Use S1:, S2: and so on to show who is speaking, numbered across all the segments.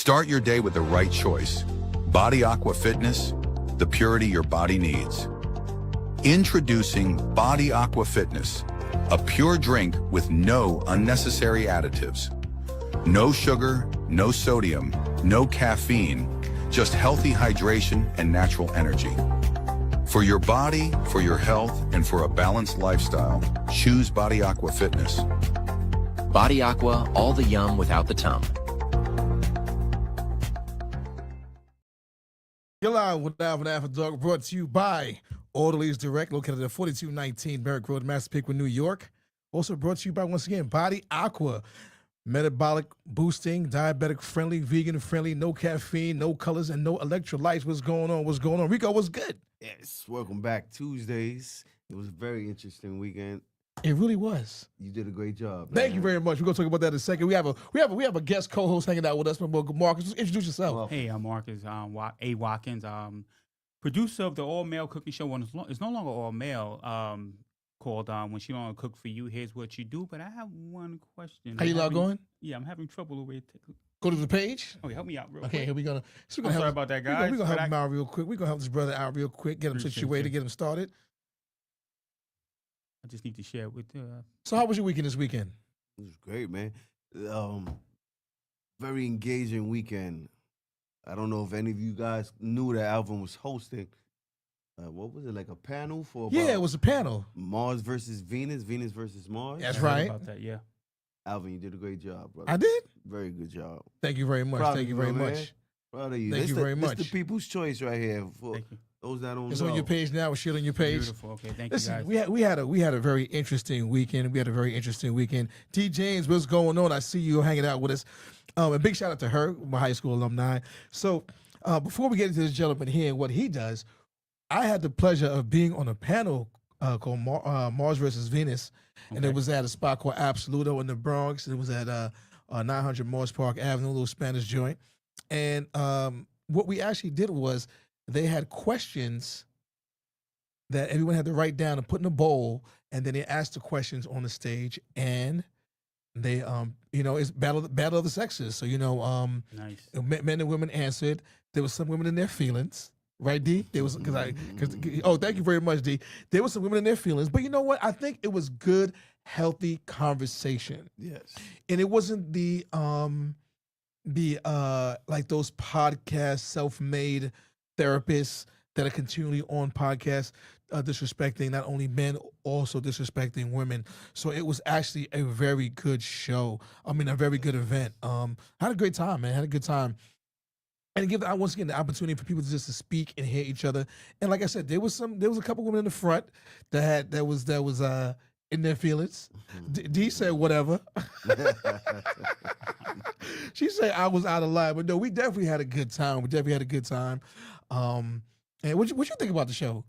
S1: Start your day with the right choice. Body Aqua Fitness, the purity your body needs. Introducing Body Aqua Fitness, a pure drink with no unnecessary additives. No sugar, no sodium, no caffeine, just healthy hydration and natural energy. For your body, for your health, and for a balanced lifestyle, choose Body Aqua Fitness.
S2: Body Aqua, all the yum without the tum.
S3: You're live with Alvin After Dark, brought to you by Orderlies Direct, located at 4219 Merrick Road, Massapequa, New York. Also brought to you by, once again, Body Aqua. Metabolic boosting, diabetic friendly, vegan friendly, no caffeine, no colors, and no electrolytes. What's going on? What's going on? Rico, what's good?
S4: Yes, welcome back. Tuesdays. It was a very interesting weekend.
S3: It really was.
S4: You did a great job.
S3: Thank you very much. We're gonna talk about that in a second. We have a guest co-host hanging out with us. Marcus, introduce yourself.
S4: Well,
S5: Hey, I'm Marcus A. Watkins, producer of the all-male cooking show. It's no longer all-male, called When She Don't Cook For You, Here's What You Do. But I have one question.
S3: How you log on?
S5: Yeah, I'm having trouble with it.
S3: Go to the page.
S5: Okay, help me out real
S3: Okay,
S5: quick.
S3: here we go. So
S5: I'm sorry about that, guys.
S3: We're gonna help
S5: but
S3: him out real quick. We're gonna help this brother out real quick, get him
S5: Appreciate
S3: situated,
S5: you.
S3: get him started.
S5: I just need to share it with
S3: So how was your weekend this weekend?
S4: it was great, man. Very engaging weekend. I don't know if any of you guys knew that Alvin was hosting. What was it, like a panel for
S3: Yeah,
S4: about
S3: it was a panel.
S4: Mars versus Venus, Venus versus Mars?
S3: That's
S5: I heard
S3: right.
S5: about that, yeah.
S4: Alvin, you did a great job, brother.
S3: I did.
S4: Very good job.
S3: Thank you very much.
S4: Proud of
S3: Thank you
S4: you,
S3: very
S4: my man.
S3: much.
S4: Proud of you.
S3: Thank
S4: This
S3: you
S4: the-
S3: very
S4: this
S3: much.
S4: the people's choice right here. For
S5: Thank you.
S4: those that don't
S3: It's
S4: know.
S3: on your page now. It's shit on your page.
S5: Beautiful. Okay, thank
S3: Listen,
S5: you guys.
S3: we had a very interesting weekend. We had a very interesting weekend. D James, what's going on? I see you hanging out with us. A big shout out to her, my high school alumni. So before we get into this gentleman here and what he does, I had the pleasure of being on a panel called Mars versus Venus, and it
S5: Okay.
S3: was at a spot called Absoluto in the Bronx. It was at 900 Morris Park Avenue, a little Spanish joint. And what we actually did was they had questions that everyone had to write down and put in a bowl, and then they asked the questions on the stage, and they it's battle of the sexes. So
S5: Nice.
S3: men and women answered. There was some women in their feelings, right, D? There was thank you very much, D. There was some women in their feelings, but you know what? I think it was good, healthy conversation,
S4: Yes.
S3: and it wasn't the like those podcast self-made therapists that are continually on podcasts disrespecting not only men, also disrespecting women. So it was actually a very good show. I mean, a very good event. I had a great time, man. I had a good time. And give once again the opportunity for people just to speak and hear each other. And like I said, there was a couple women in the front that was in their feelings. D said whatever. She said I was out of line, but no, we definitely had a good time. And what you think about the show?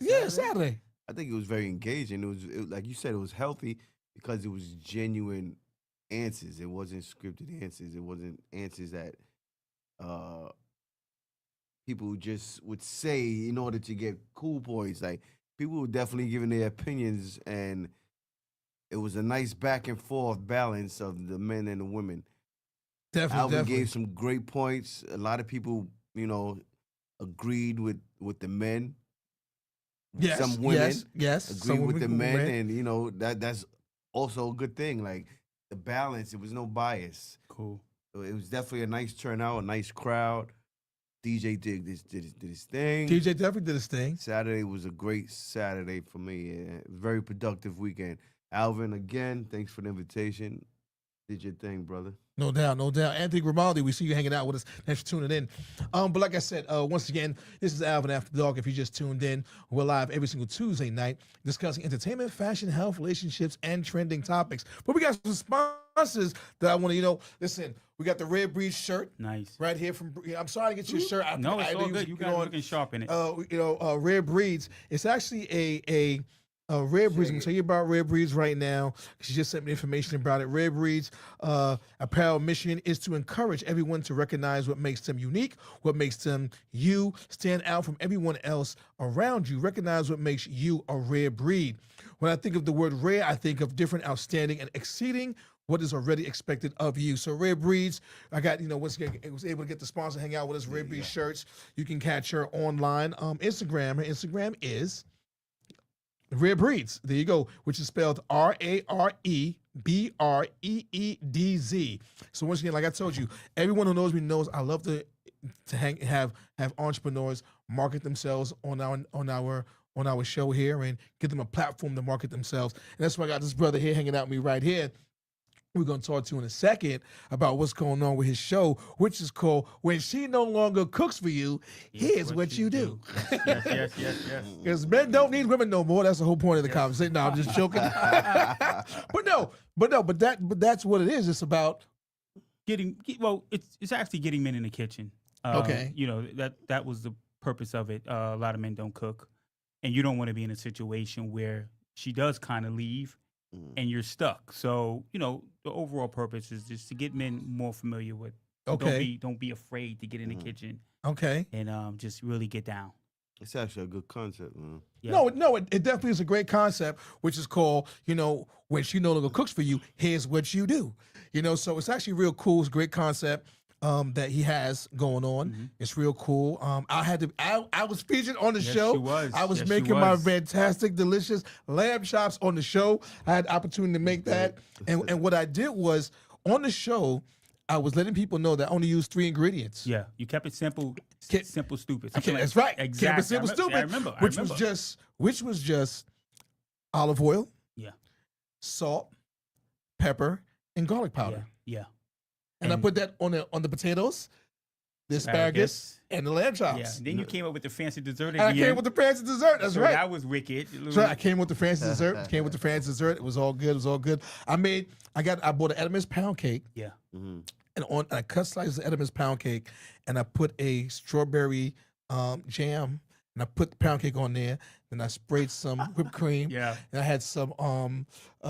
S3: Yeah, Saturday.
S4: I think it was very engaging. It like you said, it was healthy because it was genuine answers. It wasn't scripted answers. It wasn't answers that people just would say in order to get cool points. Like people were definitely giving their opinions, and it was a nice back and forth balance of the men and the women. Alvin gave some great points. A lot of people, agreed with the men.
S3: Yes,
S4: Some women
S3: yes.
S4: agreed with the men, and that's also a good thing. Like the balance, it was no bias.
S5: Cool.
S4: So it was definitely a nice turnout, a nice crowd. DJ did his thing.
S3: DJ definitely did his thing.
S4: Saturday was a great Saturday for me. Yeah. Very productive weekend. Alvin, again, thanks for the invitation. Did your thing, brother.
S3: No doubt, no doubt. Anthony Grimaldi, we see you hanging out with us. Thanks for tuning in. But like I said, once again, this is Alvin After Dark. If you just tuned in, we're live every single Tuesday night discussing entertainment, fashion, health, relationships, and trending topics. But we got some sponsors that I want to, listen, we got the Red Breeze shirt
S5: Nice.
S3: right here from, I'm sorry to get your shirt.
S5: No, it's
S3: I
S5: all
S3: know
S5: good. You guys looking sharp in it.
S3: Red Breeze. It's actually a Red Breeze. I'm going to tell you about Red Breeze right now. She just sent me information about it. Red Breeze apparel mission is to encourage everyone to recognize what makes them unique, what makes them you, stand out from everyone else around you. Recognize what makes you a rare breed. When I think of the word rare, I think of different, outstanding, and exceeding what is already expected of you. So Rare Breeds, I got, once again, I was able to get the sponsor, hang out with us, Rare Breeds shirts. You can catch her online. Instagram, her Instagram is Rare Breeds. There you go, which is spelled RAREBREEDZ. So once again, like I told you, everyone who knows me knows I love to have entrepreneurs market themselves on our show here and give them a platform to market themselves. And that's why I got this brother here hanging out with me right here. We're going to talk to you in a second about what's going on with his show, which is called When She No Longer Cooks for You, Here's What You Do.
S5: Yes.
S3: Because men don't need women no more. That's the whole point of the conversation. No, I'm just joking. but that's what it is. It's about
S5: it's actually getting men in the kitchen.
S3: Okay.
S5: That was the purpose of it. A lot of men don't cook, and you don't want to be in a situation where she does kind of leave and you're stuck. So, the overall purpose is just to get men more familiar with.
S3: Okay.
S5: Don't be afraid to get in the kitchen.
S3: Okay.
S5: And just really get down.
S4: It's actually a good concept, man.
S5: Yeah.
S3: No, it definitely is a great concept, which is called, When She No Longer Cooks for You, Here's What You Do. So it's actually real cool. It's a great concept that he has going on.
S5: Mm-hmm.
S3: It's real cool. I was featured on the show.
S5: She was.
S3: I was
S5: Yes,
S3: making
S5: she
S3: my
S5: was.
S3: fantastic, delicious lamb chops on the show. I had the opportunity to make that. And what I did was, on the show, I was letting people know that I only used 3 ingredients.
S5: Yeah, you kept it simple, simple, stupid.
S3: Okay,
S5: Something
S3: that's right.
S5: Exactly.
S3: Keep it simple, stupid.
S5: I remember.
S3: Which was just olive oil,
S5: Yeah.
S3: salt, pepper, and garlic powder.
S5: Yeah.
S3: And I put that on the potatoes, the asparagus, and the lamb chops.
S5: Yeah. Then you came up with the fancy dessert.
S3: And I came with the fancy dessert. That's
S5: so
S3: right.
S5: That was wicked.
S3: That's right. I came with the fancy dessert. It was all good. It was all good. I bought an Edam's pound cake.
S5: Yeah.
S4: Mm-hmm.
S3: And I cut slices of Edam's pound cake, and I put a strawberry jam, and I put the pound cake on there. Then I sprayed some whipped cream.
S5: Yeah.
S3: And I had some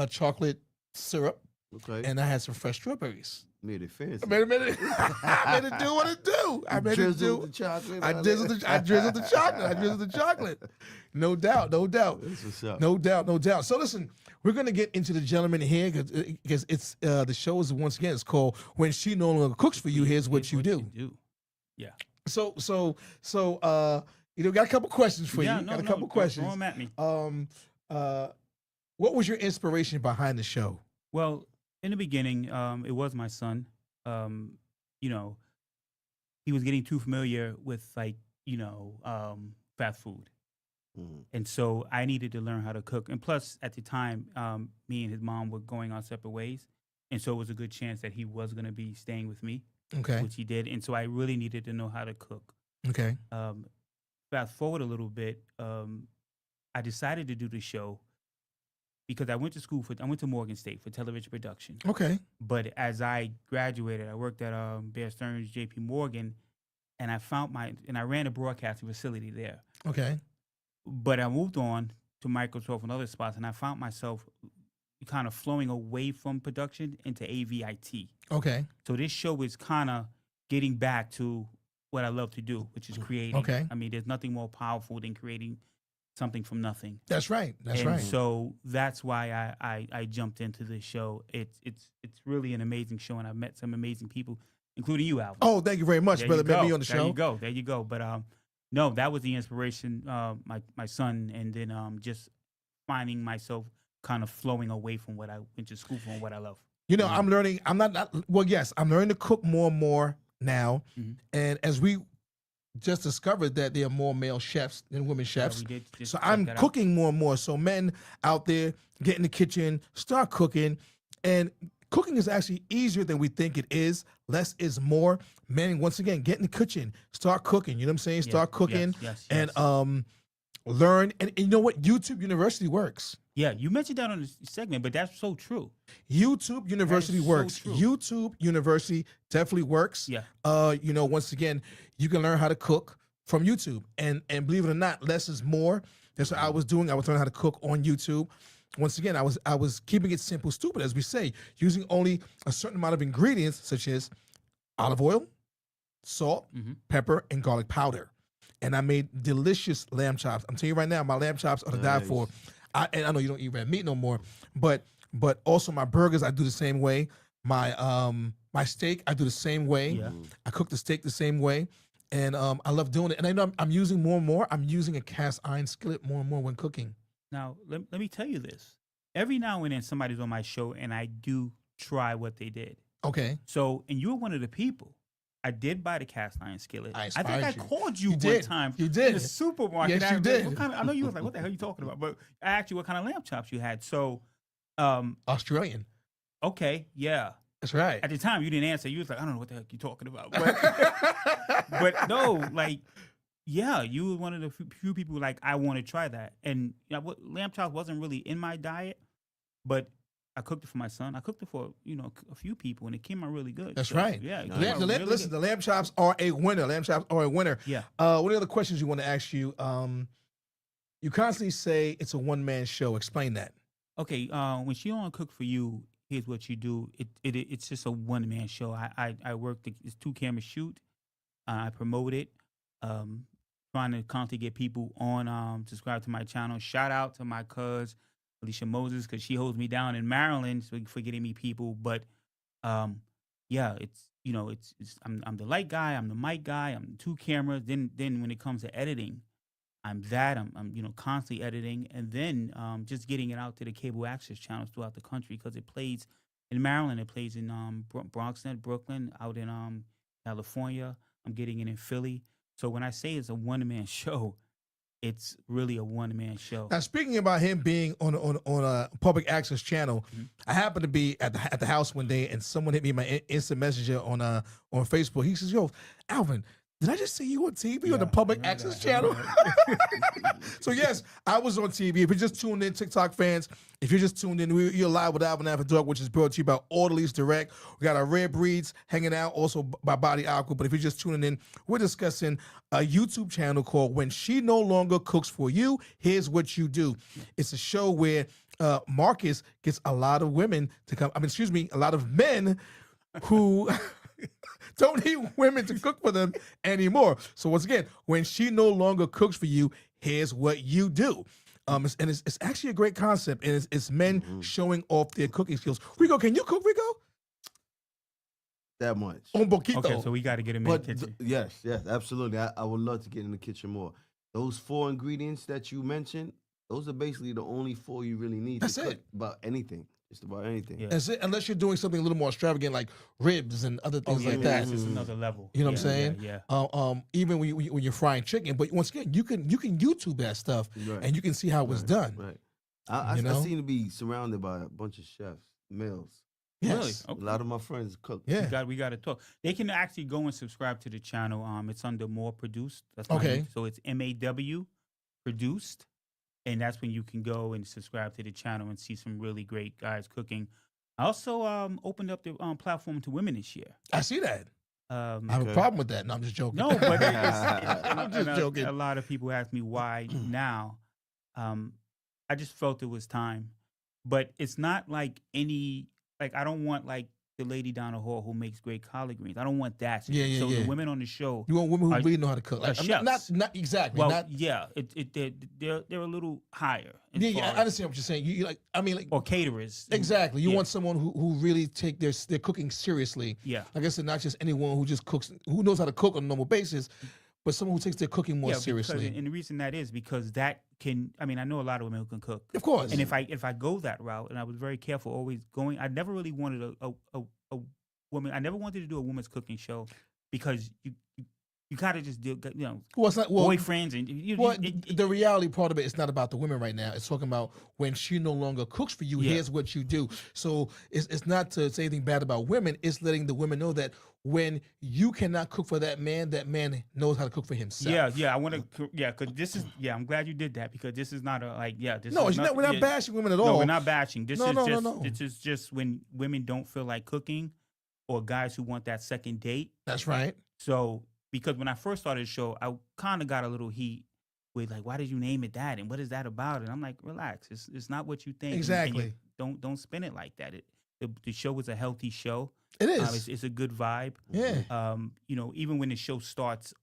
S3: chocolate syrup,
S4: Okay.
S3: and I had some fresh strawberries.
S4: Made it fancy.
S3: I made it do what it do. I made it do.
S4: The chocolate.
S3: I drizzled the chocolate. No doubt.
S4: That's what's up.
S3: No doubt. So listen, we're gonna get into the gentleman here because it's the show is once again it's called When She No Longer Cooks for You. Here's what you do.
S5: Yeah.
S3: So got a couple questions for you. Got a couple questions.
S5: Throw 'em at me.
S3: What was your inspiration behind the show?
S5: Well, in the beginning, it was my son. He was getting too familiar with fast food.
S4: Mhm.
S5: And so I needed to learn how to cook. And plus, at the time, me and his mom were going our separate ways. And so it was a good chance that he was going to be staying with me,
S3: Okay.
S5: which he did. And so I really needed to know how to cook.
S3: Okay.
S5: Fast forward a little bit, I decided to do the show because I went to Morgan State for television production.
S3: Okay.
S5: But as I graduated, I worked at Bear Stearns, J.P. Morgan, and I ran a broadcasting facility there.
S3: Okay.
S5: But I moved on to Microsoft and other spots, and I found myself kind of flowing away from production into AVIT.
S3: Okay.
S5: So this show is kind of getting back to what I love to do, which is creating.
S3: Okay.
S5: I mean, there's nothing more powerful than creating something from nothing.
S3: That's right.
S5: And so that's why I jumped into this show. It's really an amazing show, and I've met some amazing people, including you, Alvin.
S3: Oh, thank you very much,
S5: There
S3: brother.
S5: you
S3: Met
S5: go.
S3: me on the show.
S5: There you go. But no, that was the inspiration. My son, and then just finding myself kind of flowing away from what I went to school for and what I love.
S3: I'm learning. I'm learning to cook more and more now.
S5: Mhm.
S3: And as we just discovered that there are more male chefs than women chefs.
S5: we did just
S3: So
S5: check
S3: I'm
S5: that out.
S3: cooking more and more. So men out there, get in the kitchen, start cooking. And cooking is actually easier than we think it is. Less is more. Men, once again, get in the kitchen, start cooking. You know what I'm saying? Start cooking
S5: Yes.
S3: and learn. And you know what? YouTube University works.
S5: Yeah, you mentioned that on the segment, but that's so true.
S3: YouTube University
S5: so
S3: works.
S5: true.
S3: YouTube University definitely works.
S5: Yeah.
S3: Once again, you can learn how to cook from YouTube. And believe it or not, less is more. That's what I was doing. I was learning how to cook on YouTube. Once again, I was keeping it simple, stupid, as we say, using only a certain amount of ingredients, such as olive oil, salt,
S5: Mhm.
S3: pepper, and garlic powder. And I made delicious lamb chops. I'm telling you right now, my lamb chops are to die
S4: Nice.
S3: for. And I know you don't eat red meat no more, but But also my burgers, I do the same way. My steak, I do the same way.
S5: Yeah.
S3: I cook the steak the same way. And I love doing it. And I know I'm using more and more. I'm using a cast iron skillet more and more when cooking.
S5: Now, let me tell you this. Every now and then somebody's on my show and I do try what they did.
S3: Okay.
S5: So, and you were one of the people. I did buy the cast iron skillet.
S3: I
S5: think I
S3: inspired you.
S5: called you
S3: You
S5: one
S3: did.
S5: time
S3: You
S5: in
S3: did.
S5: the supermarket.
S3: Yes, you did.
S5: I know you was like, what the hell are you talking about? But I asked you what kind of lamb chops you had. So,
S3: Australian.
S5: okay, yeah.
S3: That's right.
S5: At the time, you didn't answer. You was like, I don't know what the heck you're talking about. But no, like, yeah, you were one of the few people like, I want to try that. And lamb chops wasn't really in my diet, but I cooked it for my son. I cooked it for, a few people, and it came out really good.
S3: That's
S5: So,
S3: right.
S5: Yeah. it
S4: Nice.
S5: came out really
S3: Listen,
S5: good.
S3: the lamb chops are a winner. Lamb chops are a winner.
S5: Yeah.
S3: What are the other questions you want to ask you? You constantly say it's a one-man show. Explain that.
S5: Okay, when she don't cook for you, here's what you do. It's just a one-man show. I work, it's 2-camera shoot. I promote it. Trying to constantly get people on, subscribe to my channel. Shout out to my cuz, Alicia Moses, because she holds me down in Maryland for getting me people. But yeah, I'm the light guy, I'm the mic guy, I'm the 2 cameras. Then when it comes to editing, I'm constantly editing, and then just getting it out to the cable access channels throughout the country, because it plays in Maryland, it plays in Bronxnet, Brooklyn, out in California. I'm getting it in Philly. So when I say it's a one-man show, it's really a one-man show.
S3: Now, speaking about him being on a public access channel, I happened to be at the house one day, and someone hit me in my instant messenger on Facebook. He says, "Yo, Alvin, did I just see you on TV on the public access channel?" So yes, I was on TV. If you're just tuned in, TikTok fans, if you're just tuned in, you're live with Alvin After Dark, which is brought to you by Orderlies Direct. We got our rare breeds hanging out, also by Body Aqua. But if you're just tuning in, we're discussing a YouTube channel called When She No Longer Cooks For You, Here's What You Do. It's a show where Marcus gets a lot of women to come, a lot of men who don't need women to cook for them anymore. So once again, when she no longer cooks for you, here's what you do. It's actually a great concept, and it's men showing off their cooking skills. Rico, can you cook, Rico?
S4: That much.
S3: Un poquito.
S5: Okay, so we got to get him in the
S4: But
S5: kitchen.
S4: yes, absolutely. I would love to get in the kitchen more. Those 4 ingredients that you mentioned, those are basically the only 4 you really need
S3: That's
S4: to cook
S3: it.
S4: about anything. Just about anything.
S5: Yeah.
S3: That's it, unless you're doing something a little more extravagant like ribs and other things like that.
S5: It's just another level.
S3: You know what I'm saying?
S5: Yeah.
S3: Even when you're frying chicken, but once again, you can YouTube that stuff,
S4: Right.
S3: and you can see how it was done.
S4: Right. I seem to be surrounded by a bunch of chefs, males.
S3: Yes.
S5: Really?
S4: A
S5: Okay.
S4: lot of my friends cook.
S3: Yeah.
S5: We got to talk. They can actually go and subscribe to the channel. It's under More Produced. That's
S3: Okay.
S5: name. So it's MAW Produced, and that's when you can go and subscribe to the channel and see some really great guys cooking. I also opened up the platform to women this year.
S3: I see that. I have a
S4: Okay.
S3: problem with that. No, I'm just joking.
S5: No, but
S3: I'm just joking.
S5: A lot of people ask me why now. I just felt it was time, but it's not like I don't want like the lady down the hall who makes great collard greens. I don't want that.
S3: Yeah,
S5: So
S3: yeah.
S5: the women on the show.
S3: You want women who
S5: Are-
S3: really know how to cook. Like,
S5: chefs.
S3: not exactly.
S5: Well,
S3: not,
S5: yeah, they're a little higher. as
S3: yeah,
S5: far
S3: I
S5: as-
S3: understand what you're saying. You like,
S5: or caterers.
S3: exactly. You
S5: Yeah.
S3: want someone who really take their cooking seriously.
S5: Yeah.
S3: Like I said, not just anyone who just cooks, who knows how to cook on a normal basis, but someone who takes their cooking more
S5: Yeah,
S3: seriously.
S5: and the reason that is because that can. I mean, I know a lot of women who can cook.
S3: Of course.
S5: And if I go that route, and I was very careful always going, I never really wanted a woman. I never wanted to do a woman's cooking show because you gotta just do
S3: well, it's not, well,
S5: boyfriends and
S3: the reality part of it is not about the women right now. It's talking about when she no longer cooks for you,
S5: Yeah.
S3: here's what you do. So it's not to say anything bad about women. It's letting the women know that when you cannot cook for that man knows how to cook for himself.
S5: Yeah, I want to. Yeah, because this is. Yeah, I'm glad you did that because this is not a like. Yeah, this
S3: No,
S5: is
S3: we're not
S5: yeah.
S3: bashing women at all.
S5: No, we're not bashing.
S3: No.
S5: This is just when women don't feel like cooking, or guys who want that second date.
S3: That's right.
S5: So because when I first started the show, I kind of got a little heat with like, why did you name it that, and what is that about? And I'm like, relax. It's not what you think. And
S3: Exactly.
S5: don't spin it like that. The show is a healthy show.
S3: It is.
S5: It's a good vibe.
S3: Yeah.
S5: Even when the show starts,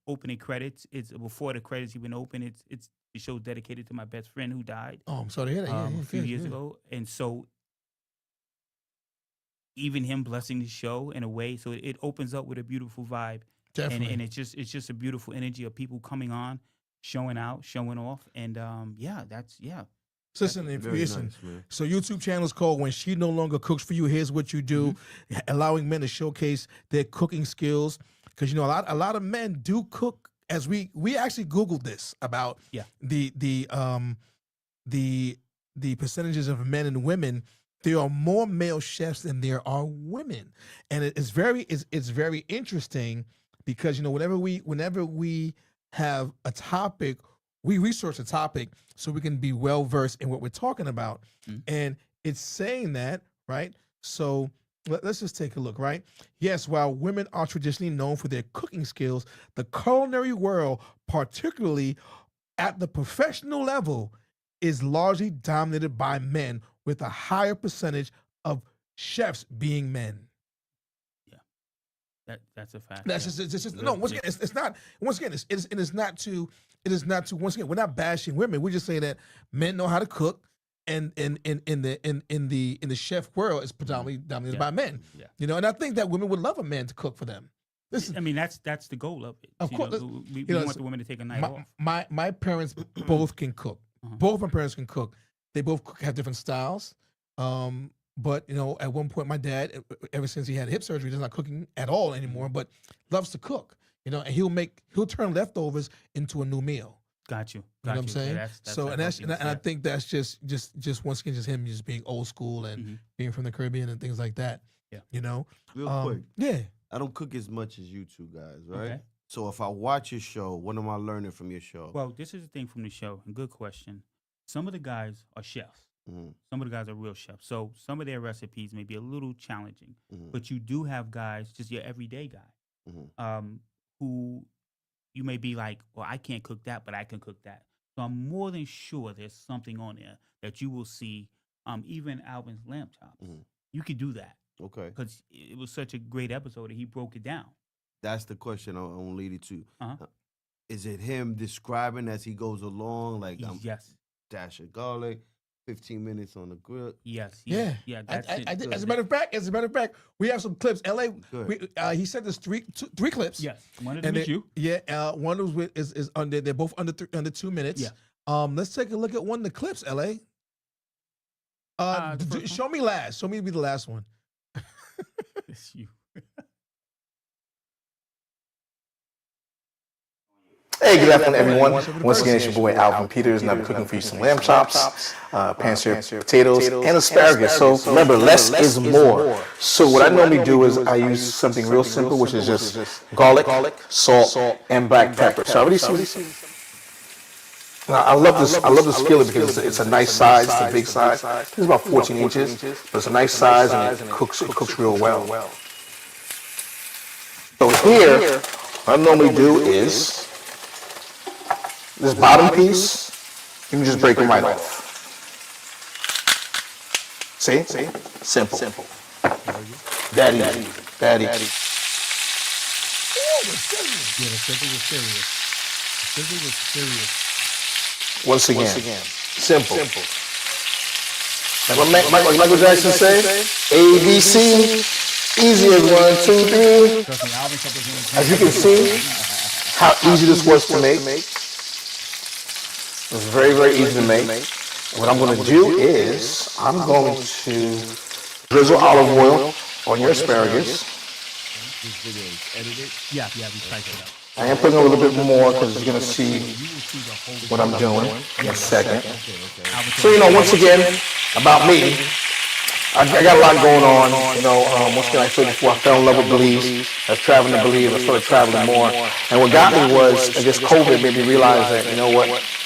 S5: opening credits, it's before the credits even open. It's the show dedicated to my best friend who died
S3: Oh, I'm sorry to hear that. Yeah,
S5: a few
S3: good,
S5: years
S3: good.
S5: ago, and so even him blessing the show in a way, so it opens up with a beautiful vibe.
S3: Definitely.
S5: And it's just a beautiful energy of people coming on, showing out, showing off, and
S3: So listen,
S4: Very
S3: listen.
S4: nice, man.
S3: So YouTube channel is called When She No Longer Cooks for You. Here's what you do, allowing men to showcase their cooking skills. Because you know a lot of men do cook. As we actually Googled this about the percentages of men and women. There are more male chefs than there are women, and it's very interesting because you know whenever we have a topic, we research a topic so we can be well versed in what we're talking about, and it's saying that, right? So let's just take a look, right? Yes, while women are traditionally known for their cooking skills, the culinary world, particularly at the professional level, is largely dominated by men, with a higher percentage of chefs being men.
S5: That's a fact.
S3: That's just no. Once again, it's not. Once again, it is not to. It is not to. Once again, we're not bashing women. We're just saying that men know how to cook, and in the chef world is predominantly dominated by men.
S5: Yeah.
S3: You know, and I think that women would love a man to cook for them.
S5: I mean, that's the goal of it.
S3: Of course,
S5: we want the women to take a night off.
S3: My parents both can cook. Both my parents can cook. They both have different styles. But you know, at one point, my dad, ever since he had hip surgery, is not cooking at all anymore, but loves to cook. You know, and he'll turn leftovers into a new meal.
S5: Got you.
S3: You know what I'm saying?
S5: That's
S3: so and I think that's just once again just him just being old school and being from the Caribbean and things like that.
S5: Yeah.
S3: You know.
S4: Real quick.
S3: Yeah.
S4: I don't cook as much as you two guys, right?
S5: Okay.
S4: So if I watch your show, what am I learning from your show?
S5: Well, this is the thing from the show, and good question. Some of the guys are chefs. Some of the guys are real chefs. So some of their recipes may be a little challenging, but you do have guys, just your everyday guy, who you may be like, well, I can't cook that, but I can cook that. So I'm more than sure there's something on there that you will see, even Alvin's lamb chops. You could do that.
S4: Okay.
S5: Because it was such a great episode that he broke it down.
S4: That's the question I want to lead it to. Is it him describing as he goes along, like I'm
S5: Yes.
S4: dash of garlic, 15 minutes on the grill?
S5: Yes.
S3: Yeah.
S5: That's it.
S3: I did, as a matter of fact, we have some clips. LA, he sent us three clips.
S5: Yes. One of them is you.
S3: Yeah. One was is under. They're both under 2 minutes.
S5: Yeah.
S3: Let's take a look at one of the clips. LA. Show me last. Show me to be the last one.
S5: It's you.
S6: Hey, good afternoon, everyone. Once again, it's your boy Alvin Peters, and I'm cooking for you some lamb chops, pan-seared potatoes, and asparagus. So remember, less is more. So what I normally do is I use something real simple, which is just garlic, salt, and black pepper. So I already see. Now, I love this skillet because it's a nice size. It's a big size. It's about 14 inches, but it's a nice size and it cooks real well. So here, what I normally do is this bottom piece, you can just break them right off. See? Simple. That easy.
S5: Yeah, the simple was serious. The simple was serious.
S6: Once again, simple. Like what Michael Jackson say, ABC, easy as 1, 2, 3. As you can see, how easy this was to make. It was very, very easy to make. And what I'm going to do is, I'm going to drizzle olive oil on your asparagus.
S4: This video is edited.
S5: Yeah, we spiced it up.
S6: I am putting a little bit more because you're going to see what I'm doing in a second. So, once again, about me, I got a lot going on. Once again, I said before, I fell in love with Belize. I was traveling to Belize. I started traveling more. And what got me was, I guess COVID made me realize that,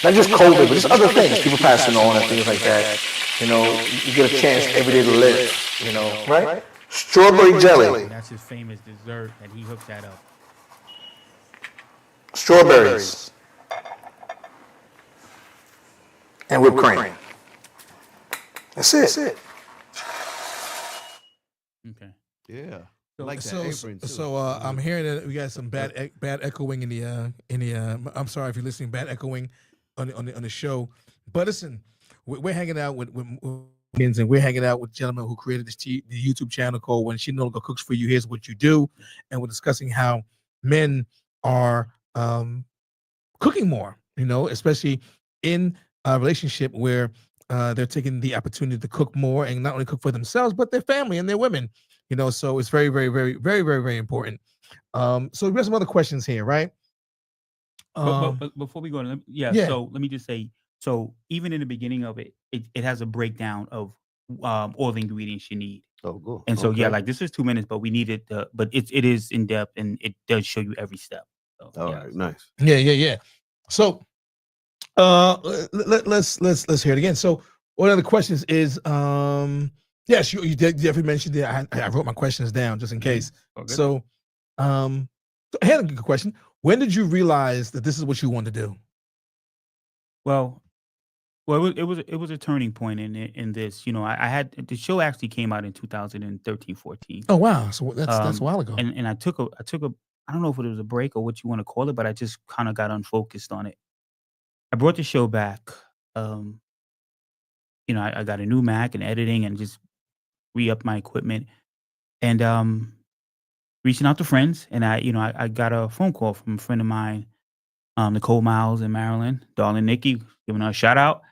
S6: not just COVID, but just other things, people passing on and things like that. You get a chance every day to live, right? Strawberry jelly.
S5: That's his famous dessert that he hooked that up.
S6: Strawberries and whipped cream. That's it.
S5: Okay.
S4: Yeah.
S5: So-
S4: Like that apron too.
S3: So I'm hearing that we got some bad echoing in the I'm sorry if you're listening, bad echoing on the show. But listen, we're hanging out with and we're hanging out with a gentleman who created the YouTube channel called When She No Longer Cooks For You, Here's What You Do. And we're discussing how men are cooking more, especially in a relationship where they're taking the opportunity to cook more and not only cook for themselves, but their family and their women, so it's very, very, very, very, very, very important. So we have some other questions here, right?
S5: But before we go, so let me just say, so even in the beginning of it has a breakdown of all the ingredients you need.
S4: Oh, good.
S5: And so, like this is 2 minutes, but we needed but it is in depth and it does show you every step. So,
S4: All right, nice.
S3: Yeah. So, let's hear it again. So, one of the questions is, yes, you definitely mentioned that. I wrote my questions down just in case. So, I had a good question. When did you realize that this is what you wanted to do?
S5: Well, it was a turning point in this. I had the show actually came out in 2013-14.
S3: Oh wow, so that's a while ago.
S5: And I took a I don't know if it was a break or what you want to call it, but I just kind of got unfocused on it. I brought the show back. I got a new Mac and editing and just re-upped my equipment and reaching out to friends. And I got a phone call from a friend of mine, Nicole Miles in Maryland, darling Nikki, giving her a shout out.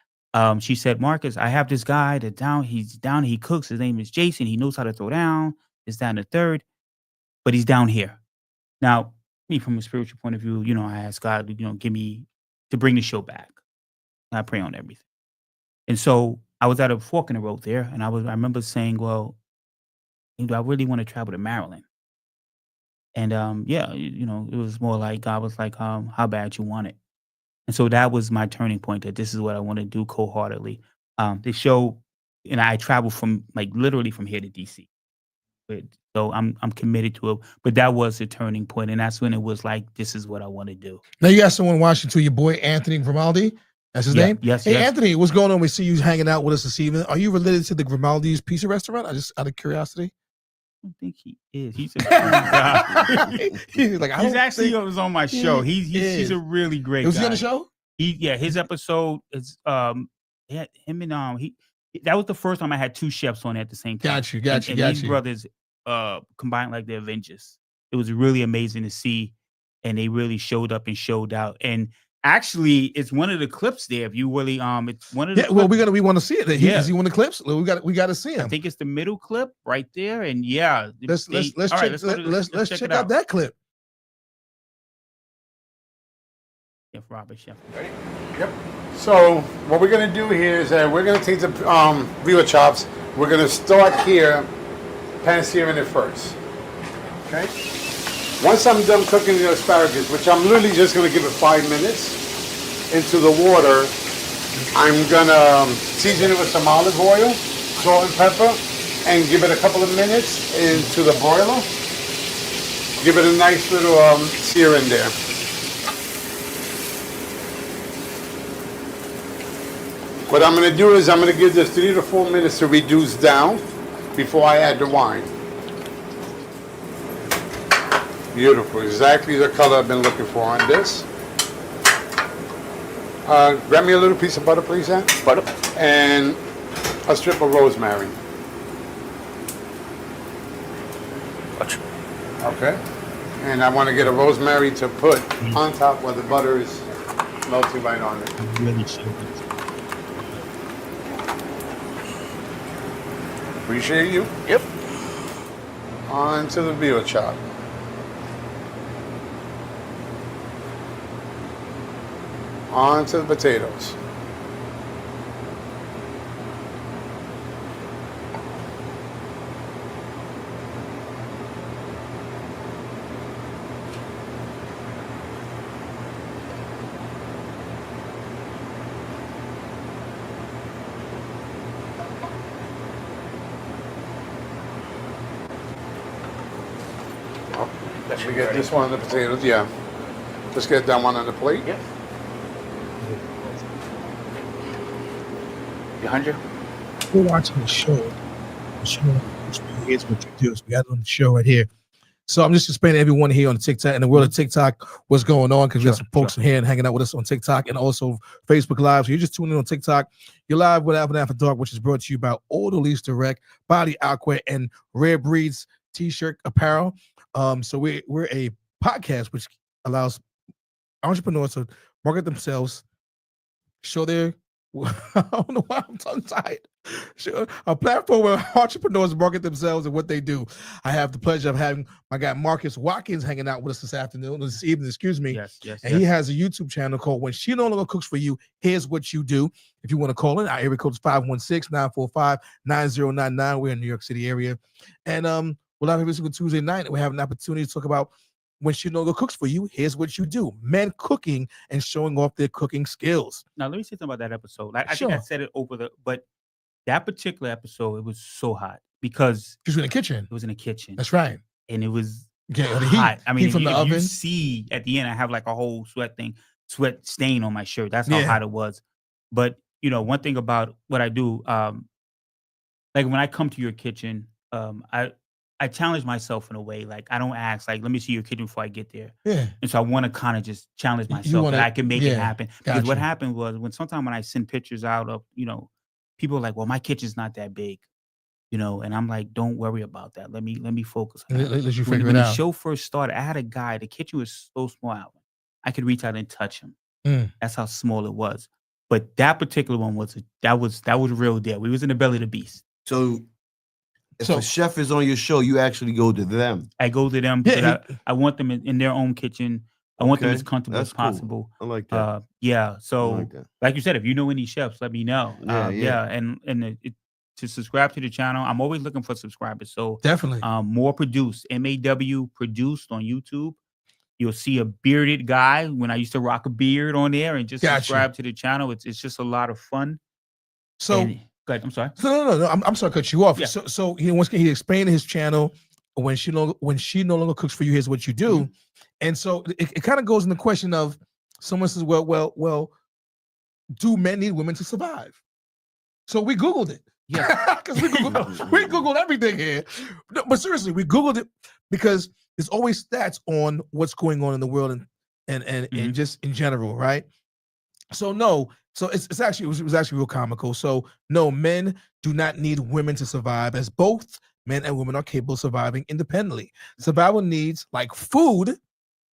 S5: She said, Marcus, I have this guy he's down, he cooks. His name is Jason. He knows how to throw down. It's down the third, but he's down here. Now, me from a spiritual point of view, I asked God, give me to bring the show back. I pray on everything. And so I was at a fork in the road there. And I remember saying, well, do I really want to travel to Maryland? And it was more like God was like, how bad you want it. And so that was my turning point, that this is what I want to do wholeheartedly. The show, and I traveled from literally from here to DC. So I'm committed to it. But that was the turning point, and that's when it was like, this is what I want to do.
S3: Now you got someone watching too, your boy Anthony Grimaldi. That's his name?
S5: Yes.
S3: Hey, Anthony, what's going on? We see you hanging out with us this evening. Are you related to the Grimaldi's Pizza Restaurant? I just out of curiosity.
S5: I don't think he is. He's a cool guy.
S3: He's
S5: actually was on my show. He's a really great guy.
S3: Was he on the show?
S5: His episode is him and that was the first time I had two chefs on at the same time.
S3: Got you.
S5: These brothers combined like the Avengers. It was really amazing to see, and they really showed up and showed out. And actually, it's one of the clips there. If you really it's one of the
S3: well, we want to see it. Is he one of the clips? We got to see him.
S5: I think it's the middle clip right there. And
S3: let's check out that clip.
S5: Chef Robert, Chef.
S7: Ready? Yep. So what we're gonna do here is we're gonna take the veal chops. We're gonna start here, pan searing it first. Okay. Once I'm done cooking the asparagus, which I'm literally just gonna give it 5 minutes into the water, I'm gonna season it with some olive oil, salt and pepper, and give it a couple of minutes into the broiler. Give it a nice little sear in there. What I'm going to do is I'm going to give this 3 to 4 minutes to reduce down before I add the wine. Beautiful, exactly the color I've been looking for on this. Grab me a little piece of butter, please, Ann.
S6: Butter.
S7: And a strip of rosemary.
S6: Gotcha.
S7: Okay. And I want to get a rosemary to put on top where the butter is melting right on it.
S5: Really should.
S7: Appreciate you.
S6: Yep.
S7: On to the veal chop. On to the potatoes.
S6: That
S7: We get this one on the potatoes, yeah. Just get that one on the plate.
S6: Yep. You hungry?
S3: We're watching the show. The show, here's what you do. So we got it on the show right here. So I'm just explaining to everyone here on TikTok in the world of TikTok what's going on, because we have some folks here and hanging out with us on TikTok and also Facebook Live. So you're just tuning in on TikTok. You're live with Alvin After Dark, which is brought to you by All the Least Direct, Body Aqua, and Rare Breeds T-shirt apparel. So we're a podcast which allows entrepreneurs to market themselves, show their I don't know why I'm tongue tied. A platform where entrepreneurs market themselves and what they do. I have the pleasure of having my guy Marcus Watkins hanging out with us this evening, excuse me.
S5: Yes.
S3: And he has a YouTube channel called When She No Longer Cooks For You, Here's What You Do. If you want to call in, our area code is 516-945-9099. We're in the New York City area. And we'll have every single Tuesday night, and we have an opportunity to talk about When She No Longer Cooks For You, Here's What You Do. Men cooking and showing off their cooking skills.
S5: Now, let me say something about that episode. I think I said it but that particular episode, it was so hot because
S3: She was in the kitchen.
S5: it was in the kitchen.
S3: That's right.
S5: And it was
S3: The
S5: hot.
S3: heat.
S5: I mean,
S3: Heat from the oven.
S5: you see at the end, I have like a whole sweat stain on my shirt. That's how hot it was. But, one thing about what I do, like when I come to your kitchen, I challenge myself in a way. Like, I don't ask, like, let me see your kitchen before I get there.
S3: Yeah.
S5: And so I want to kind of just challenge myself that I can make it happen. Because what
S3: Gotcha.
S5: happened was sometimes when I send pictures out of, people are like, well, my kitchen's not that big, and I'm like, don't worry about that. Let me focus on that.
S3: Let you
S5: When
S3: figure it
S5: the
S3: out.
S5: show first started, I had a guy, the kitchen was so small, Alvin. I could reach out and touch him. That's how small it was. But that particular one was real deal. We was in the belly of the beast.
S4: So if a chef is on your show, you actually go to them.
S5: I go to them because I want them in their own kitchen. I want them as comfortable
S4: That's
S5: as possible.
S4: Cool. I like that.
S5: So like you said, if you know any chefs, let me know. And to subscribe to the channel, I'm always looking for subscribers. So
S3: Definitely.
S5: more produced, MAW produced on YouTube. You'll see a bearded guy when I used to rock a beard on there, and just subscribe to the channel. It's just a lot of fun.
S3: So
S5: go ahead. I'm sorry.
S3: No. I'm sorry to cut you off.
S5: Yeah.
S3: So he explained his channel, when she no longer cooks for you, here's what you do. And so it kind of goes in the question of, someone says, well, do men need women to survive? So we Googled it. Yeah. Because we Googled everything here. No, but seriously, we Googled it because there's always stats on what's going on in the world and just in general, right? So no, so it was actually real comical. So no, men do not need women to survive, as both men and women are capable of surviving independently. Survival needs like food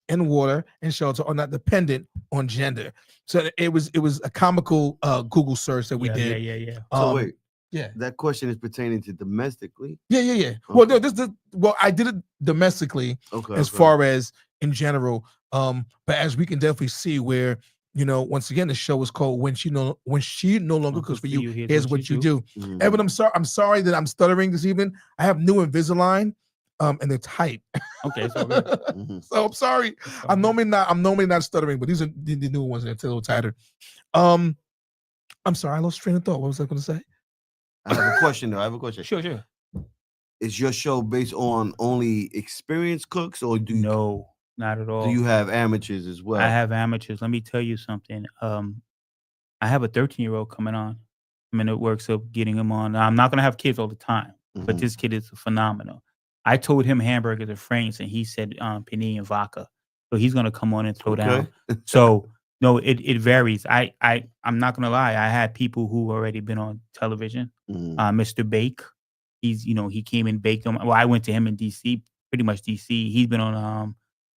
S3: and water and shelter are not dependent on gender. So it was a comical Google search that we did.
S5: Yeah.
S4: So wait.
S3: Yeah.
S4: That question is pertaining to domestically.
S3: Yeah.
S4: Okay.
S3: Well, no, I did it domestically as far as in general. But as we can definitely see, where once again, the show is called When She No Longer Cooks For You, Here's What You Do. Evan, I'm sorry that I'm stuttering this evening. I have new Invisalign, and they're tight.
S5: Okay, so
S3: so I'm sorry. I'm normally not stuttering, but these are the new ones that are a little tighter. I'm sorry, I lost train of thought. What was I going to say?
S4: I have a question though.
S5: Sure.
S4: Is your show based on only experienced cooks, or
S5: No, not at all.
S4: Do you have amateurs as well?
S5: I have amateurs. Let me tell you something. I have a 13-year-old coming on. I'm in the works of getting him on. I'm not going to have kids all the time, but this kid is phenomenal. I told him hamburgers are frames, and he said panini and vodka. So he's going to come on and throw down. So no, it varies. I'm not going to lie. I had people who already been on television. Mr. Bake, he came and baked them. Well, I went to him in DC, pretty much DC. He's been on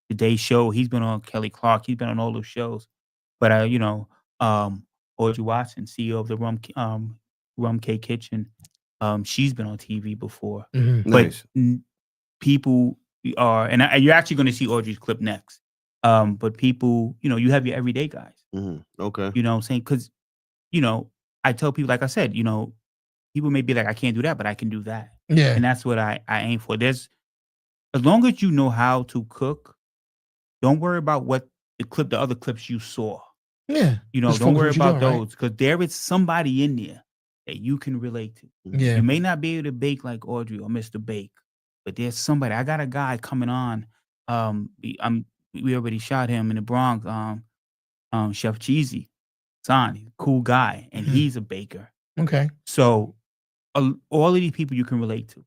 S5: Today Show. He's been on Kelly Clark. He's been on all those shows. But Audrey Watson, CEO of the Rum Cake Kitchen, she's been on TV before. But people are, and you're actually going to see Audrey's clip next. But people, you have your everyday guys.
S4: Okay.
S5: You know what I'm saying? Because, I tell people, like I said, people may be like, I can't do that, but I can do that.
S3: Yeah.
S5: And that's what I aim for. As long as you know how to cook, don't worry about what the other clips you saw.
S3: Yeah.
S5: Don't worry about those, because there is somebody in there that you can relate to.
S3: Yeah.
S5: You may not be able to bake like Audrey or Mr. Bake, but there's somebody. I got a guy coming on. We already shot him in the Bronx. Chef Cheesy, he's a cool guy, and he's a baker.
S3: Okay.
S5: So all of these people you can relate to.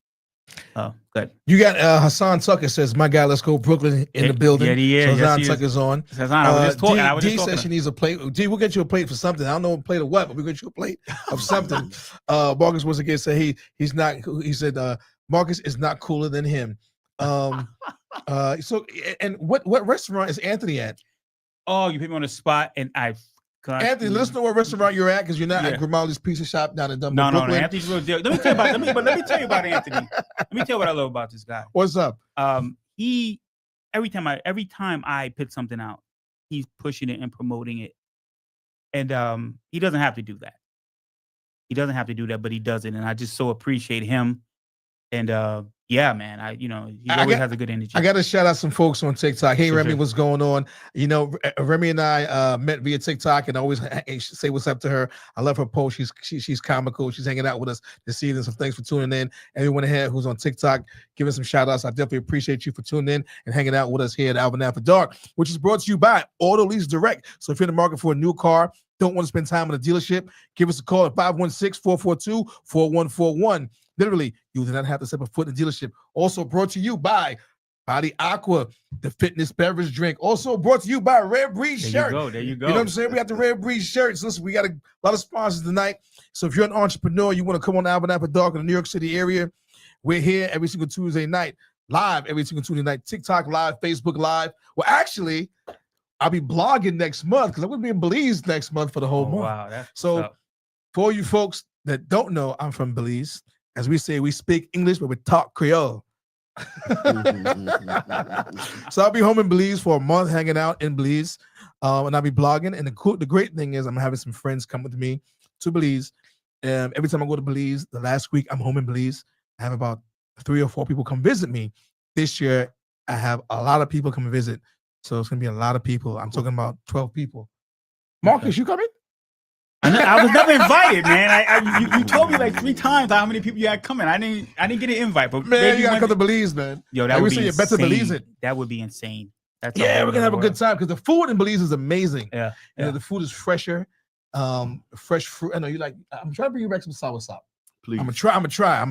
S5: Oh, good.
S3: You got Hassan Tucker says, "My guy, let's go Brooklyn in the building."
S5: Yeah, he is.
S3: So
S5: Yes,
S3: Hassan
S5: he is.
S3: Tucker's on.
S5: Hassan, I was just talking. I was
S3: D
S5: just
S3: says
S5: talking.
S3: she needs a plate. D, we'll get you a plate for something. I don't know what plate of what, but we'll get you a plate of something. Marcus once again said he's not. He said Marcus is not cooler than him. So and what restaurant is Anthony at?
S5: Oh, you put me on the spot, and
S3: Anthony, let us know what restaurant you're at because you're not at Grimaldi's Pizza Shop down in Dumbo, Brooklyn.
S5: No. Anthony's real deal. Let me tell you about Anthony. Let me tell you what I love about this guy.
S3: What's up?
S5: He every time I put something out, he's pushing it and promoting it, and he doesn't have to do that. He doesn't have to do that, but he does it, and I just so appreciate him. And yeah, man, he always has a good energy.
S3: I got to shout out some folks on TikTok. Hey,
S5: Sure,
S3: Remy,
S5: sure.
S3: what's going on? Remy and I met via TikTok, and I always say what's up to her. I love her post. She's comical. She's hanging out with us this evening. So thanks for tuning in. Everyone here who's on TikTok, giving some shout outs. I definitely appreciate you for tuning in and hanging out with us here at Alvin After Dark, which is brought to you by Auto Lease Direct. So if you're in the market for a new car, don't want to spend time in a dealership, give us a call at 516-442-4141. Literally, you do not have to step a foot in the dealership. Also brought to you by Body Aqua, the fitness beverage drink. Also brought to you by Red Breeze shirt.
S5: There you go.
S3: You know what I'm saying? We got the Red Breeze shirts. Listen, we got a lot of sponsors tonight. So if you're an entrepreneur, you want to come on Alvin After Dark in the New York City area, we're here every single Tuesday night, live every single Tuesday night, TikTok live, Facebook live. Well, actually, I'll be blogging next month because I'm going to be in Belize next month for the whole month.
S5: Wow. That's
S3: So for you folks that don't know, I'm from Belize. As we say, we speak English, but we talk Creole. So I'll be home in Belize for a month, hanging out in Belize, and I'll be blogging. And the great thing is I'm having some friends come with me to Belize. Every time I go to Belize, the last week I'm home in Belize, I have about 3 or 4 people come visit me. This year, I have a lot of people come visit. So it's going to be a lot of people. I'm talking about 12 people. Marcus, you coming?
S5: I was never invited, man. You told me like 3 times how many people you had coming. I didn't get an invite, but
S3: man, you gotta come to Belize, man.
S5: Yo, that would be
S3: insane. You better Belize it.
S5: That would be insane. We're
S3: gonna have a good time because the food in Belize is amazing.
S5: Yeah,
S3: you know, the food is fresher, fresh fruit. I know you like. I'm trying to bring you back some soursop.
S4: Please.
S3: I'm gonna try.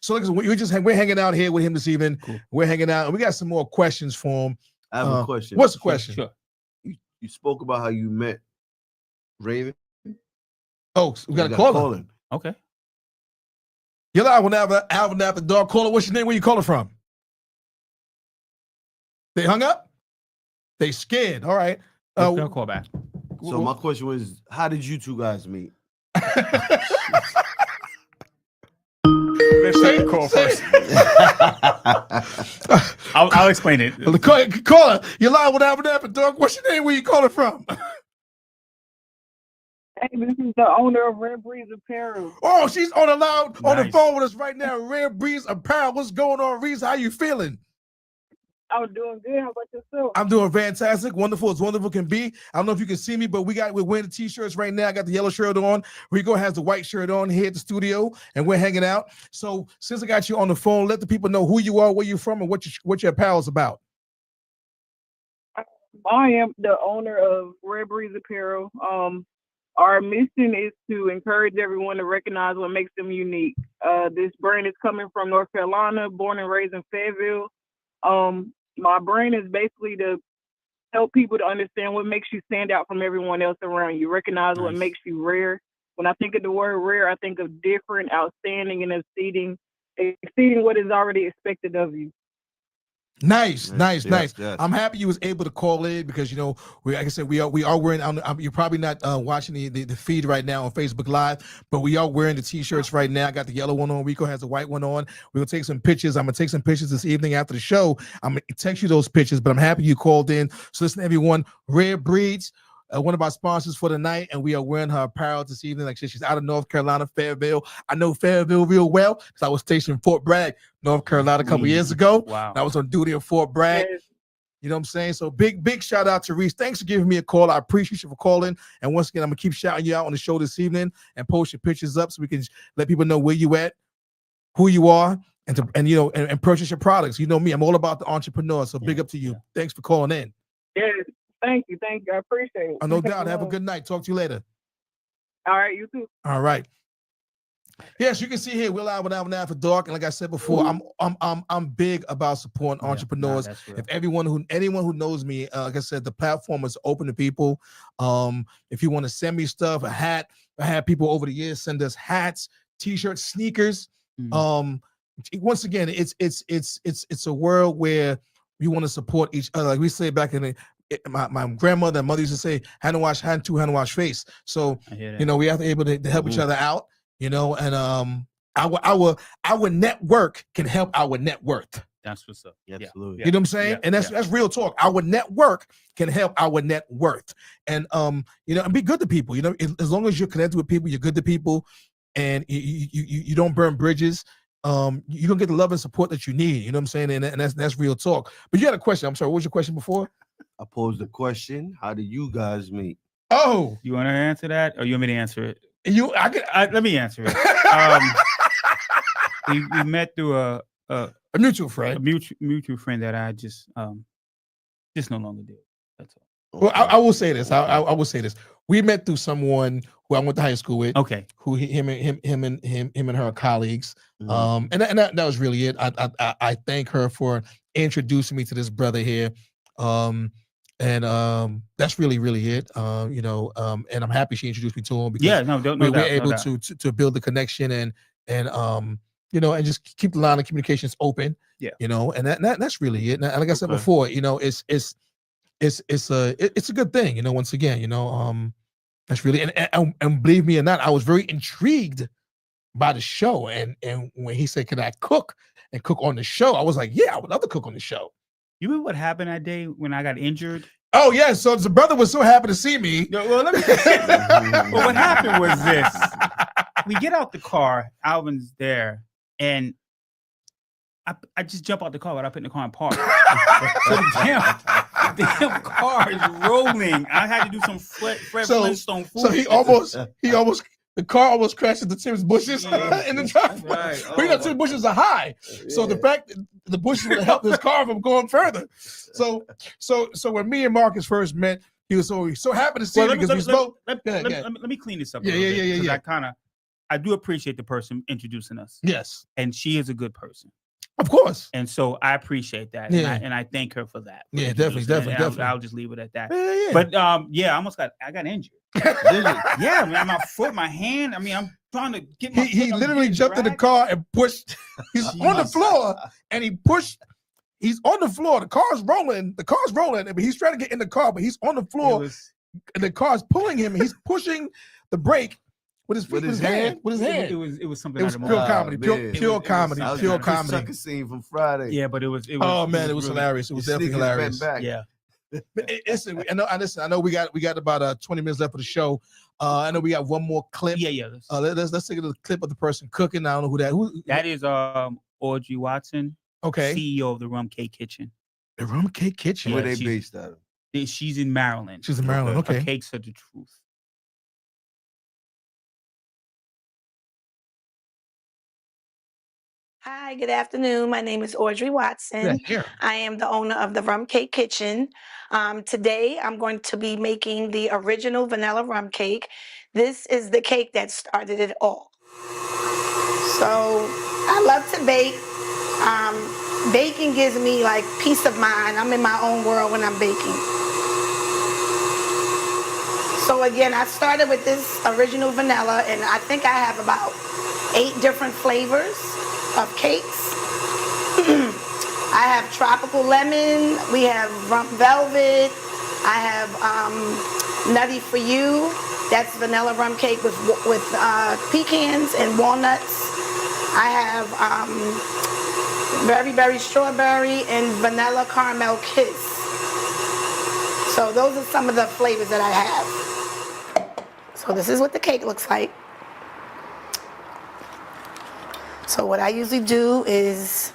S3: So listen, we're hanging out here with him this evening.
S5: Cool.
S3: We're hanging out, and we got some more questions for him.
S4: I have a question.
S3: What's the question?
S5: Sure.
S4: You spoke about how you met Raven.
S3: Oh, we got a caller.
S5: Okay.
S3: You're live on Alvin After Dark. Caller, what's your name? Where you calling from? They hung up? They scared. All right.
S5: They'll call back.
S4: So my question was, how did you two guys meet?
S5: Let's take the call first. I'll explain it.
S3: Caller, you're live on Alvin After Dark. What's your name? Where you calling from?
S8: Hey, this is the owner of Red Breeze Apparel.
S3: Oh, she's on the
S5: Nice.
S3: phone with us right now. Red Breeze Apparel. What's going on, Reese? How you feeling?
S8: I'm doing good. How about yourself?
S3: I'm doing fantastic. Wonderful as wonderful can be. I don't know if you can see me, but we're wearing the t-shirts right now. I got the yellow shirt on. Rico has the white shirt on here at the studio, and we're hanging out. So since I got you on the phone, let the people know who you are, where you're from, and what your apparel is about.
S8: I am the owner of Red Breeze Apparel. Our mission is to encourage everyone to recognize what makes them unique. This brand is coming from North Carolina, born and raised in Fayetteville. My brand is basically to help people to understand what makes you stand out from everyone else around you. Recognize what makes you rare. When I think of the word rare, I think of different, outstanding, and exceeding what is already expected of you.
S3: Nice.
S4: Yes.
S3: I'm happy you was able to call in because like I said, we are wearing. You're probably not watching the feed right now on Facebook Live, but we are wearing the t-shirts right now. I got the yellow one on. Rico has the white one on. We're gonna take some pictures. I'm gonna take some pictures this evening after the show. I'm gonna text you those pictures, but I'm happy you called in. So listen, everyone, Red Breeds, one of our sponsors for the night, and we are wearing her apparel this evening. Like she's out of North Carolina, Fayetteville. I know Fayetteville real well because I was stationed in Fort Bragg, North Carolina, a couple years ago.
S5: Wow.
S3: I was on duty in Fort Bragg.
S8: Yes.
S3: You know what I'm saying? So big shout out to Reese. Thanks for giving me a call. I appreciate you for calling. And once again, I'm gonna keep shouting you out on the show this evening and post your pictures up so we can let people know where you at, who you are, and purchase your products. You know me, I'm all about the entrepreneur. So big up to you. Thanks for calling in.
S8: Yes. Thank you. I appreciate it.
S3: No doubt. Have a good night. Talk to you later.
S8: All right, you too.
S3: All right. Yes, you can see here we're live with Alvin After Dark, and like I said before, I'm big about supporting entrepreneurs.
S5: that's real.
S3: If anyone who knows me, like I said, the platform is open to people. If you want to send me stuff, a hat, I had people over the years send us hats, t-shirts, sneakers. Once again, it's a world where we want to support each other. Like we say back in my grandmother and mother used to say, hand to wash hand, two hand to wash face. So we have to be able to help each other out. And our network can help our net worth.
S5: That's what's up.
S4: Absolutely.
S3: You know what I'm saying? And that's real talk. Our network can help our net worth. And and be good to people. As long as you're connected with people, you're good to people, and you don't burn bridges. You don't get the love and support that you need. You know what I'm saying? And that's real talk. But you had a question. I'm sorry. What was your question before?
S4: I posed the question. How do you guys meet?
S3: Oh,
S5: you want to answer that, or you want me to answer it?
S3: Let
S5: me answer it. We met through a
S3: mutual friend,
S5: a mutual friend that I just no longer do. That's all.
S3: Well, I will say this. I will say this. We met through someone who I went to high school with.
S5: Okay.
S3: Who him and her are colleagues. And that was really it. I thank her for introducing me to this brother here. And that's really it. And I'm happy she introduced me to him because we were able to build the connection and and just keep the line of communications open.
S5: Yeah.
S3: And that's really it. And like I said before, it's a good thing. Once again, that's really and believe me or not, I was very intrigued by the show. And when he said, "Can I cook on the show?" I was like, "Yeah, I would love to cook on the show."
S5: You remember what happened that day when I got injured?
S3: Oh yeah, so the brother was so happy to see me.
S5: Well, let me. Well, what happened was this: we get out the car, Alvin's there, and I just jump out the car without putting the car in park. So the damn car is rolling. I had to do some Fred Flintstone food.
S3: So the car almost crashed into Tim's bushes in the driveway.
S5: Right.
S3: But Tim's bushes are high. So the fact that the bushes would have helped his car from going further. So when me and Marcus first met, he was so happy to see me because we spoke.
S5: Let me clean this up.
S3: Yeah.
S5: I do appreciate the person introducing us.
S3: Yes.
S5: And she is a good person.
S3: Of course.
S5: And so I appreciate that.
S3: Yeah.
S5: And I thank her for that.
S3: Yeah, definitely.
S5: I'll just leave it at that.
S3: Yeah.
S5: But I got injured. Yeah, man, my foot, my hand. I mean, I'm trying to get my
S3: He literally jumped in the car and pushed. He's on the floor and he pushed. He's on the floor. The car's rolling, but he's trying to get in the car, but he's on the floor. And the car's pulling him. And he's pushing the brake with his hand.
S5: It was something.
S3: It was pure comedy. Pure comedy. Pure comedy.
S4: Sucker scene from Friday.
S5: Yeah, but it was.
S3: Oh man, it was hilarious. It was definitely hilarious.
S5: Yeah.
S3: I know we got about 20 minutes left of the show. I know we got one more clip.
S5: Yeah.
S3: Let's take a clip of the person cooking. I don't know who
S5: that is. Audrey Watson.
S3: Okay.
S5: CEO of the Rum Cake Kitchen.
S3: The Rum Cake Kitchen.
S4: Where they based out of?
S5: She's in Maryland.
S3: She's in Maryland. Okay.
S5: Her cakes are the truth.
S9: Hi, good afternoon. My name is Audrey Watson.
S3: Yeah.
S9: I am the owner of the Rum Cake Kitchen. Today, I'm going to be making the original vanilla rum cake. This is the cake that started it all. So I love to bake. Baking gives me like peace of mind. I'm in my own world when I'm baking. So again, I started with this original vanilla, and I think I have about 8 different flavors of cakes. I have tropical lemon, we have rump velvet, I have nutty for you. That's vanilla rum cake with pecans and walnuts. I have berry strawberry and vanilla caramel kiss. So those are some of the flavors that I have. So this is what the cake looks like. So what I usually do is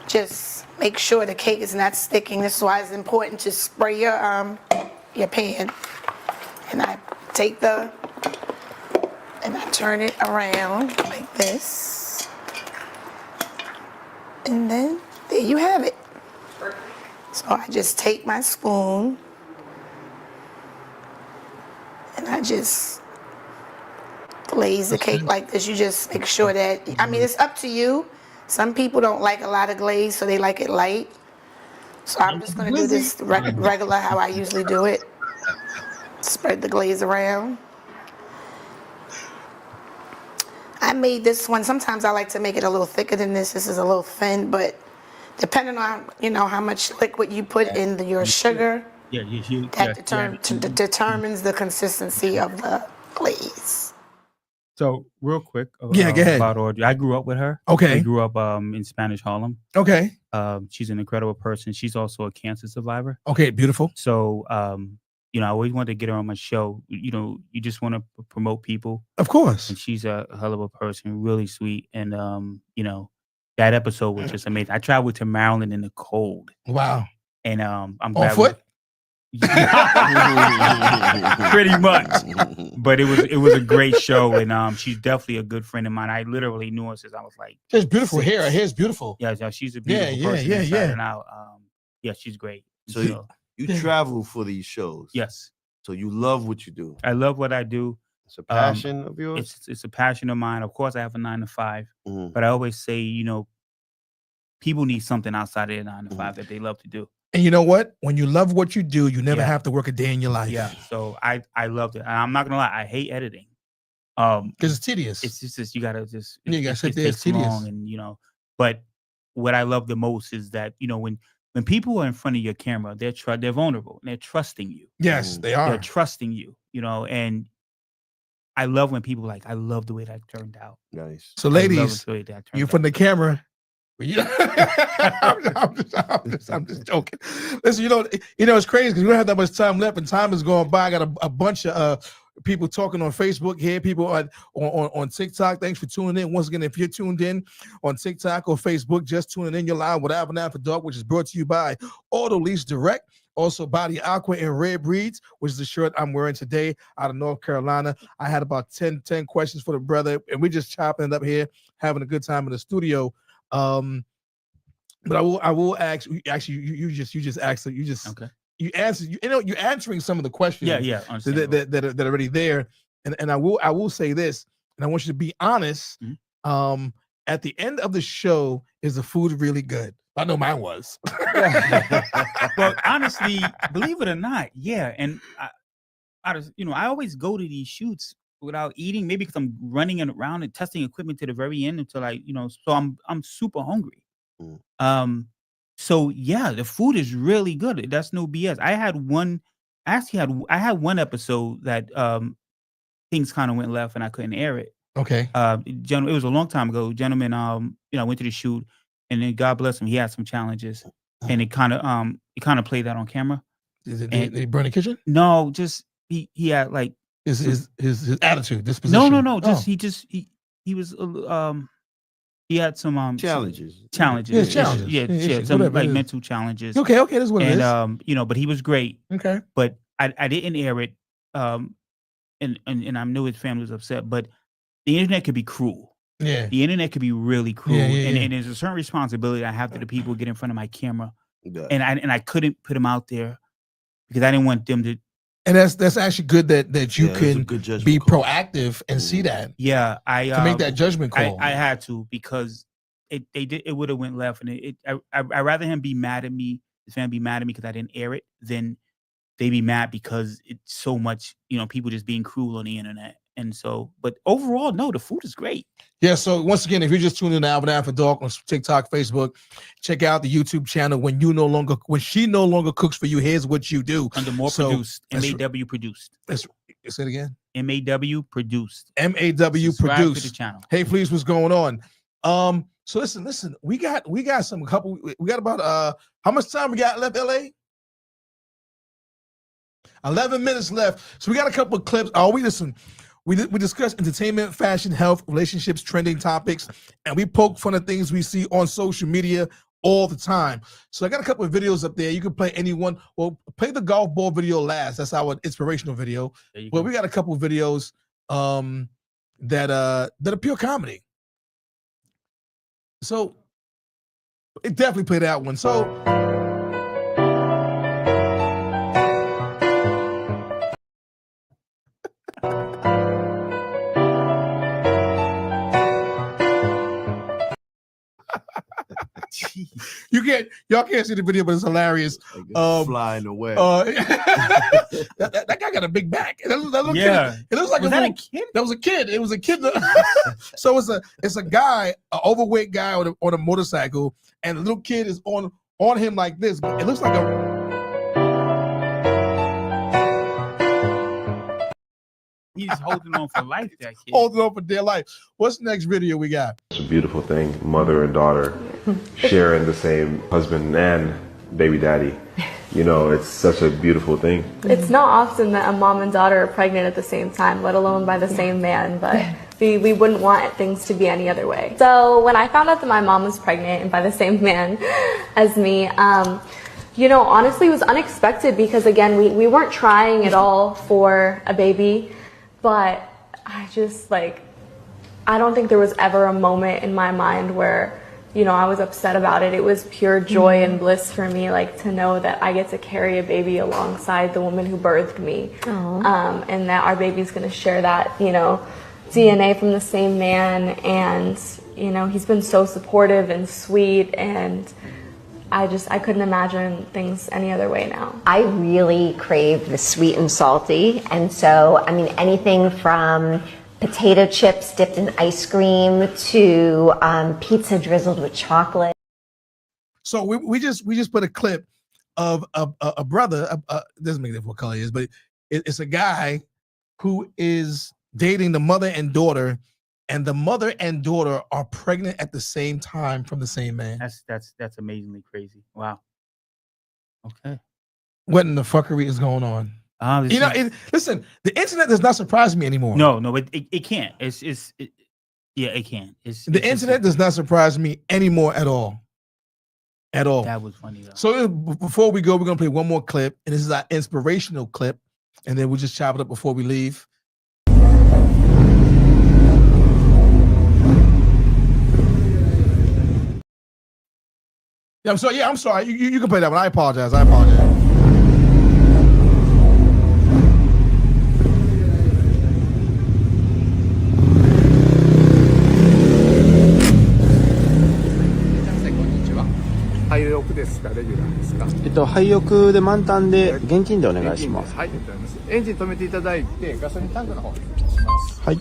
S9: just make sure the cake is not sticking. This is why it's important to spray your pan. And I take and I turn it around like this. And then there you have it. So I just take my spoon and I just glaze a cake like this, you just make sure that, I mean, it's up to you. Some people don't like a lot of glaze, so they like it light. So I'm just gonna do this regular how I usually do it. Spread the glaze around. I made this one, sometimes I like to make it a little thicker than this. This is a little thin, but depending on, how much liquid you put in your sugar, that determines the consistency of the glaze.
S5: So real quick,
S3: go ahead.
S5: about Audrey. I grew up with her.
S3: Okay.
S5: We grew up in Spanish Harlem.
S3: Okay.
S5: She's an incredible person. She's also a cancer survivor.
S3: Okay, beautiful.
S5: So I always wanted to get her on my show. You just want to promote people.
S3: Of course.
S5: And she's a hell of a person, really sweet. And that episode was just amazing. I traveled to Maryland in the cold.
S3: Wow.
S5: And I'm
S3: on foot?
S5: Pretty much. But it was a great show, and she's definitely a good friend of mine. I literally knew her since I was like.
S3: She has beautiful hair. Her hair's beautiful.
S5: Yeah, she's a beautiful person inside and out. Yeah, she's great.
S4: So you travel for these shows.
S5: Yes.
S4: So you love what you do.
S5: I love what I do.
S4: It's a passion of yours.
S5: It's a passion of mine. Of course, I have a 9 to 5,
S4: Mm-hmm.
S5: but I always say, people need something outside of their 9 to 5 that they love to do.
S3: And you know what? When you love what you do, you never have to work a day in your life.
S5: Yeah. So I loved it. And I'm not gonna lie, I hate editing.
S3: Because it's tedious.
S5: It's just you gotta just
S3: you gotta sit there. It's tedious.
S5: Long and but what I love the most is that when people are in front of your camera, they're vulnerable and they're trusting you.
S3: Yes, they are.
S5: They're trusting you. And I love when people I love the way that turned out.
S4: Nice.
S3: So ladies, you from the camera. I'm just joking. Listen, it's crazy because we don't have that much time left, and time is going by. I got a bunch of people talking on Facebook here, people on TikTok. Thanks for tuning in. Once again, if you're tuned in on TikTok or Facebook, just tuning in, you're live with Alvin After Dark, which is brought to you by Auto Lease Direct. Also, Body Aqua and Rare Breeds, which is the shirt I'm wearing today out of North Carolina. I had about 10 questions for the brother, and we're just chopping it up here, having a good time in the studio. But I will ask. Actually, you just asked. Okay. You answer. You're answering some of the questions.
S5: Yeah.
S3: That are already there. And I will say this, and I want you to be honest.
S5: Mm-hmm.
S3: At the end of the show, is the food really good? I know mine was.
S5: Well, honestly, believe it or not, yeah. And I always go to these shoots without eating, maybe because I'm running around and testing equipment to the very end until so I'm super hungry. So yeah, the food is really good. That's no BS. I had one episode that things kind of went left and I couldn't air it.
S3: Okay.
S5: It was a long time ago. Gentleman, I went to the shoot, and then God bless him, he had some challenges, and it kind of played that on camera.
S3: Did he burn the kitchen?
S5: No, just he had
S3: his attitude, disposition.
S5: No. Just he was he had some
S4: challenges.
S3: Yeah, challenges.
S5: Yeah, some mental challenges.
S3: Okay, that's what it is.
S5: And but he was great.
S3: Okay.
S5: But I didn't air it. And I knew his family was upset, but the internet could be cruel.
S3: Yeah.
S5: The internet could be really cruel.
S3: Yeah.
S5: And there's a certain responsibility I have to the people who get in front of my camera.
S4: Yeah.
S5: And I couldn't put them out there because I didn't want them to.
S3: And that's actually good that you can be proactive and see that.
S5: Yeah,
S3: to make that judgment call.
S5: I had to, because it would have went left, and I rather him be mad at me, his family be mad at me because I didn't air it, than they be mad because it's so much, people just being cruel on the internet. And so, but overall, no, the food is great.
S3: Yeah. So once again, if you're just tuning in to Alvin After Dark on TikTok, Facebook, check out the YouTube channel. When she no longer cooks for you, here's what you do.
S5: Under more produced, MAW produced.
S3: Say it again.
S5: MAW produced.
S3: MAW
S5: Subscribe
S3: produced.
S5: to the channel.
S3: Hey, please, what's going on? So listen. We got about how much time we got left, LA? 11 minutes left. So we got a couple of clips. We discuss entertainment, fashion, health, relationships, trending topics, and we poke fun of things we see on social media all the time. So I got a couple of videos up there. You can play any one. Well, play the golf ball video last. That's our inspirational video. Well, we got a couple of videos that are pure comedy. So it definitely play that one. So Y'all can't see the video, but it's hilarious.
S4: Like it's flying away.
S3: That guy got a big back. That little kid, it looks like
S5: Was that a kid?
S3: That was a kid. It was a kid. So it's a guy, an overweight guy on a motorcycle, and the little kid is on him like this. It looks like a.
S5: He's holding on for life, that kid.
S3: Holding on for dear life. What's the next video we got?
S10: It's a beautiful thing, mother and daughter sharing the same husband and baby daddy. You know, it's such a beautiful thing.
S11: It's not often that a mom and daughter are pregnant at the same time, let alone by the same man, but we wouldn't want things to be any other way. So when I found out that my mom was pregnant and by the same man as me, you know, honestly, it was unexpected because, again, we weren't trying at all for a baby. But I just, like, I don't think there was ever a moment in my mind where, you know, I was upset about it. It was pure joy and bliss for me, like, to know that I get to carry a baby alongside the woman who birthed me. And that our baby's going to share that, you know, DNA from the same man. And, you know, he's been so supportive and sweet, and I couldn't imagine things any other way now.
S12: I really crave the sweet and salty, and so, I mean, anything from potato chips dipped in ice cream to pizza drizzled with chocolate.
S3: So we just put a clip of a brother. Doesn't make difference what color he is, but it's a guy who is dating the mother and daughter. And the mother and daughter are pregnant at the same time from the same man.
S5: That's amazingly crazy. Wow. Okay.
S3: What in the fuckery is going on? You know, listen, the internet does not surprise me anymore.
S5: No, but it can't. It can't.
S3: The internet does not surprise me anymore at all. At all.
S5: That was funny though.
S3: So before we go, we're gonna play one more clip, and this is our inspirational clip, and then we'll just chop it up before we leave. I'm sorry. You can play that one. I apologize.
S13: 廃屋で満タンで現金でお願いします。
S14: はい、エンジン止めていただいてガソリンタンクの方お願いします。
S13: はい。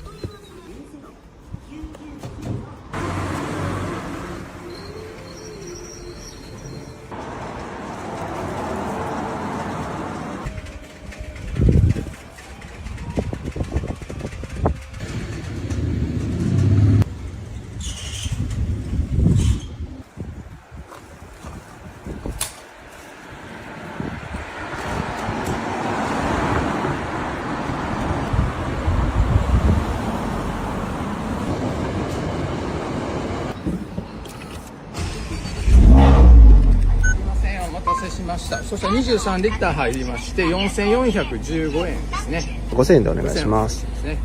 S14: そしたら23リッター入りまして4415円ですね。
S13: 5000円でお願いします。
S14: ですね。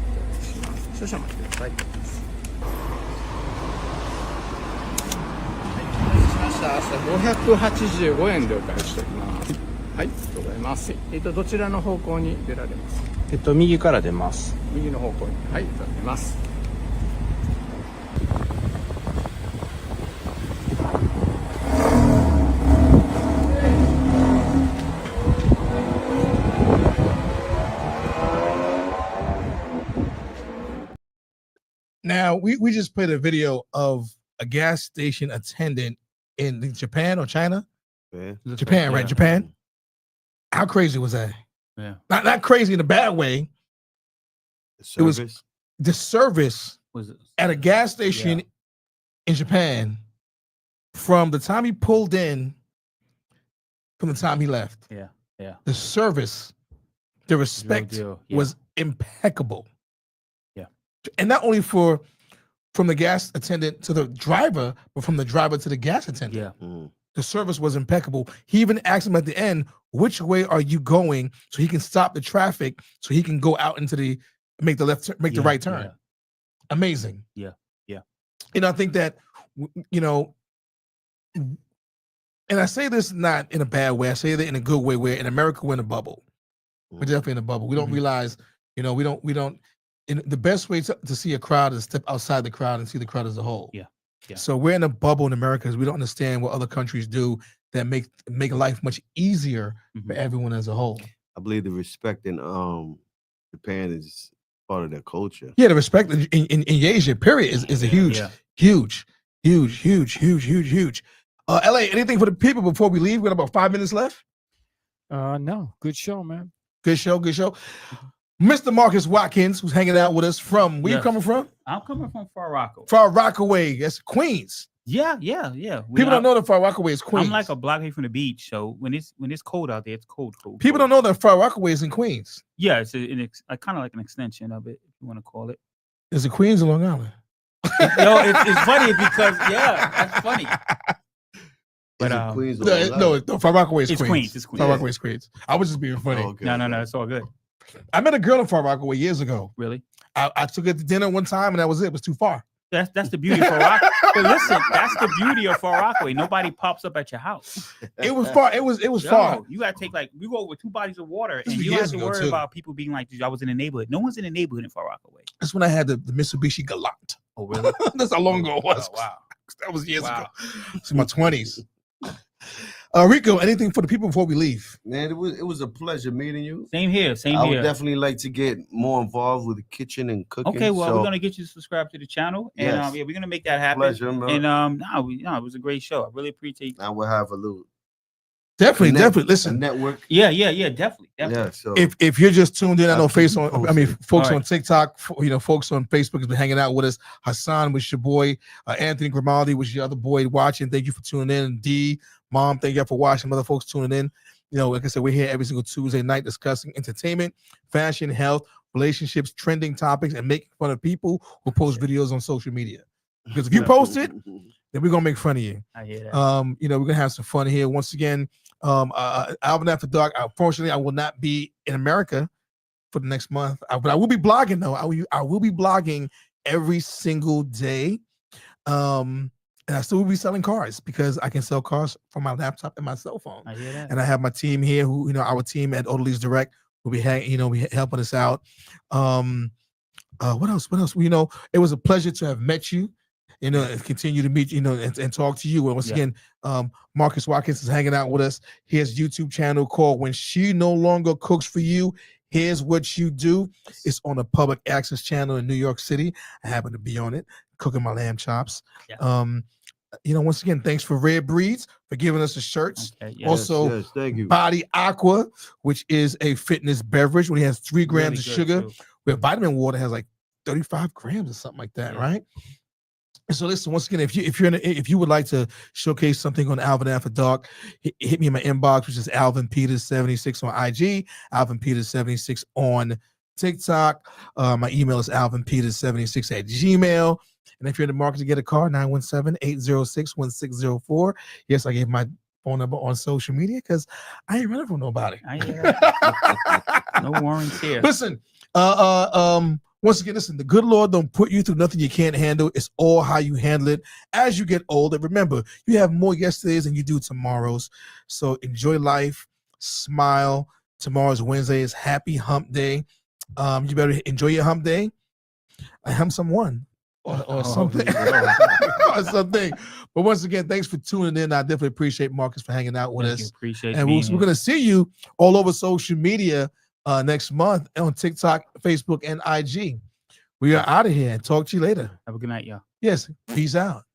S14: 少々お待ちください。お待たせしました。585円でお返ししております。はい、ありがとうございます。どちらの方向に出られます？
S13: 右から出ます。
S14: 右の方向に、はい、出ます。
S3: Now, we just played a video of a gas station attendant in Japan or China?
S4: Yeah.
S3: Japan, right? Japan? How crazy was that?
S5: Yeah.
S3: Not crazy in a bad way. It was the service
S5: was
S3: at a gas station in Japan from the time he pulled in from the time he left.
S5: Yeah.
S3: The service, the respect was impeccable. And not only from the gas attendant to the driver, but from the driver to the gas attendant.
S5: Yeah.
S3: The service was impeccable. He even asked him at the end, which way are you going? So he can stop the traffic so he can go out into make the right turn.
S5: Yeah.
S3: Amazing.
S5: Yeah.
S3: And I think that, you know, and I say this not in a bad way, I say that in a good way, where in America we're in a bubble. We're definitely in a bubble. We don't realize, you know, we don't, and the best way to see a crowd is step outside the crowd and see the crowd as a whole.
S5: Yeah. Yeah.
S3: So we're in a bubble in America because we don't understand what other countries do that make life much easier for everyone as a whole.
S4: I believe the respect in Japan is part of their culture.
S3: Yeah, the respect in Asia, period, is a huge. LA, anything for the people before we leave? We got about 5 minutes left.
S15: No, good show, man.
S3: Good show. Mr. Marcus Watkins, who's hanging out with us from, where you coming from?
S5: I'm coming from Far Rockaway.
S3: Far Rockaway, that's Queens.
S5: Yeah.
S3: People don't know that Far Rockaway is Queens.
S5: I'm like a block away from the beach, so when it's cold out there, it's cold.
S3: People don't know that Far Rockaway is in Queens.
S5: Yeah, it's kind of like an extension of it, if you want to call it.
S3: Is it Queens or Long Island?
S5: It's funny because that's funny. But
S4: Queens
S3: no, Far Rockaway is Queens.
S5: It's Queens.
S3: Far Rockaway is Queens. I was just being funny.
S4: Oh, okay.
S5: No, it's all good.
S3: I met a girl in Far Rockaway years ago.
S5: Really?
S3: I took her to dinner one time and that was it. It was too far.
S5: That's the beauty of Far Rockaway. But listen, that's the beauty of Far Rockaway. Nobody pops up at your house.
S3: It was far. It was far.
S5: You gotta take we go over 2 bodies of water,
S3: This
S5: and
S3: was
S5: you don't have
S3: years
S5: to
S3: ago,
S5: worry
S3: too.
S5: about people being like, I was in the neighborhood. No one's in the neighborhood in Far Rockaway.
S3: That's when I had the Mitsubishi Galant.
S5: Oh, really?
S3: That's how long ago it was.
S5: Oh, wow.
S3: That was years ago. It's in my 20s. Rico, anything for the people before we leave?
S4: Man, it was a pleasure meeting you.
S5: Same here.
S4: I would definitely like to get more involved with the kitchen and cooking.
S5: Okay, well,
S4: so,
S5: we're gonna get you to subscribe to the channel, and
S4: Yes.
S5: we're gonna make that happen.
S4: Pleasure, man.
S5: And it was a great show. I really appreciate.
S4: I will have a little
S3: Definitely. Listen,
S4: network.
S5: Yeah, definitely.
S4: Yeah, so
S3: if you're just tuned in, I know folks
S5: All
S3: on TikTok, folks on Facebook has been hanging out with us. Hassan was your boy. Anthony Grimaldi was your other boy watching. Thank you for tuning in. D, Mom, thank you for watching. Other folks tuning in. Like I said, we're here every single Tuesday night discussing entertainment, fashion, health, relationships, trending topics, and making fun of people who post videos on social media. Because if you post it, then we're gonna make fun of you.
S5: I hear that.
S3: We're gonna have some fun here. Once again, Alvin After Dark. Unfortunately, I will not be in America for the next month. But I will be blogging though. I will be blogging every single day. And I still will be selling cars because I can sell cars from my laptop and my cell phone.
S5: I hear that.
S3: And I have my team here who, our team at Odalis Direct will be helping us out. What else? It was a pleasure to have met you, and continue to meet, and talk to you. And once again, Marcus Watkins is hanging out with us. He has a YouTube channel called When She No Longer Cooks For You, Here's What You Do. It's on a public access channel in New York City. I happen to be on it, cooking my lamb chops.
S5: Yeah.
S3: Once again, thanks for Rare Breeds for giving us the shirts.
S5: Okay, yes.
S3: Also,
S4: yes, thank you.
S3: Body Aqua, which is a fitness beverage, when it has 3 grams
S5: Really
S3: of
S5: good,
S3: sugar,
S5: too.
S3: where vitamin water has like 35 grams or something like that, right? And so listen, once again, if you would like to showcase something on Alvin After Dark, hit me in my inbox, which is Alvin Peters 76 on IG, Alvin Peters 76 on TikTok. My email is alvinpeters76@gmail.com. And if you're in the market to get a car, 917-806-1604. Yes, I gave my phone number on social media because I ain't running from nobody.
S5: No warrants here.
S3: Listen, once again, the good Lord don't put you through nothing you can't handle. It's all how you handle it as you get older. Remember, you have more yesterdays than you do tomorrows. So enjoy life, smile. Tomorrow's Wednesday is Happy Hump Day. You better enjoy your hump day. I hump someone. Or something. Or something. But once again, thanks for tuning in. I definitely appreciate Marcus for hanging out with us.
S5: Appreciate
S3: and we're going to see you all over social media next month on TikTok, Facebook, and IG. We are out of here and talk to you later.
S5: Have a good night, y'all.
S3: Yes. Peace out.